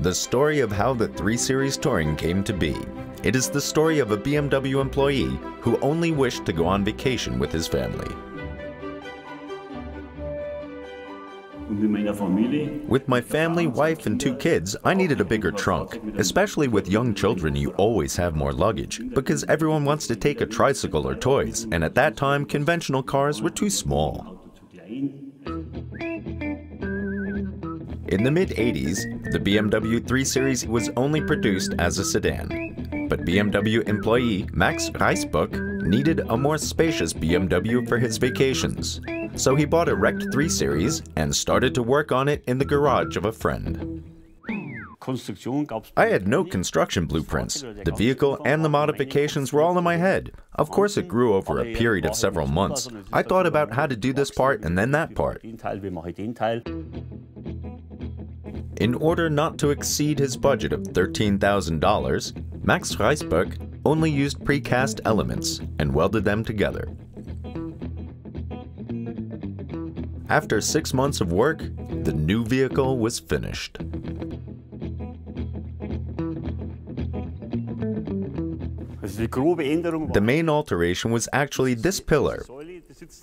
The story of how the 3 Series Touring came to be. It is the story of a BMW employee who only wished to go on vacation with his family. With my family, wife, and 2 kids, I needed a bigger trunk. Especially with young children, you always have more luggage, because everyone wants to take a tricycle or toys, and at that time, conventional cars were too small. In the mid-80s, the BMW 3 Series was only produced as a sedan. But BMW employee Max Reisböck needed a more spacious BMW for his vacations. So he bought a wrecked 3 Series and started to work on it in the garage of a friend. I had no construction blueprints. The vehicle and the modifications were all in my head. Of course, it grew over a period of several months. I thought about how to do this part and then that part. In order not to exceed his budget of $13,000, Max Reisböck only used precast elements and welded them together. After 6 months of work, the new vehicle was finished. The main alteration was actually this pillar.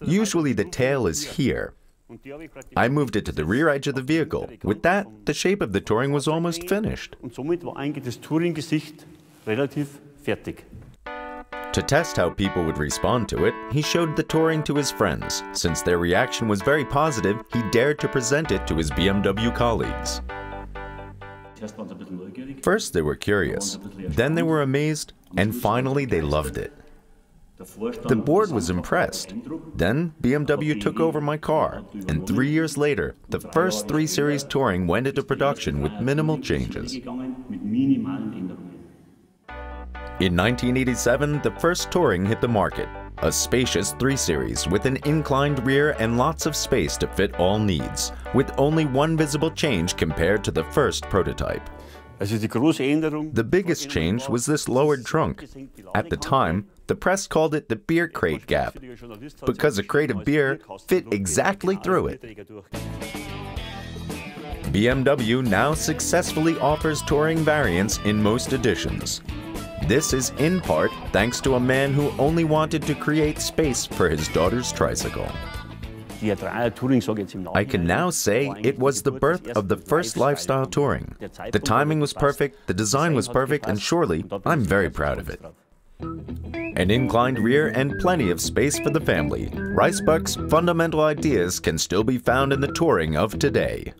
Usually the tail is here. I moved it to the rear edge of the vehicle. With that, the shape of the Touring was almost finished. To test how people would respond to it, he showed the Touring to his friends. Since their reaction was very positive, he dared to present it to his BMW colleagues. First they were curious, then they were amazed, and finally they loved it. The board was impressed. Then BMW took over my car, and 3 years later, the first 3 Series Touring went into production with minimal changes. In 1987, the first Touring hit the market, a spacious 3 Series with an inclined rear and lots of space to fit all needs, with only one visible change compared to the first prototype. The biggest change was this lowered trunk. At the time, the press called it the beer crate gap, because a crate of beer fit exactly through it. BMW now successfully offers Touring variants in most editions. This is in part thanks to a man who only wanted to create space for his daughter's tricycle. I can now say it was the birth of the first lifestyle Touring. The timing was perfect, the design was perfect, and surely I'm very proud of it. An inclined rear and plenty of space for the family. Reisböck's fundamental ideas can still be found in the Touring of today.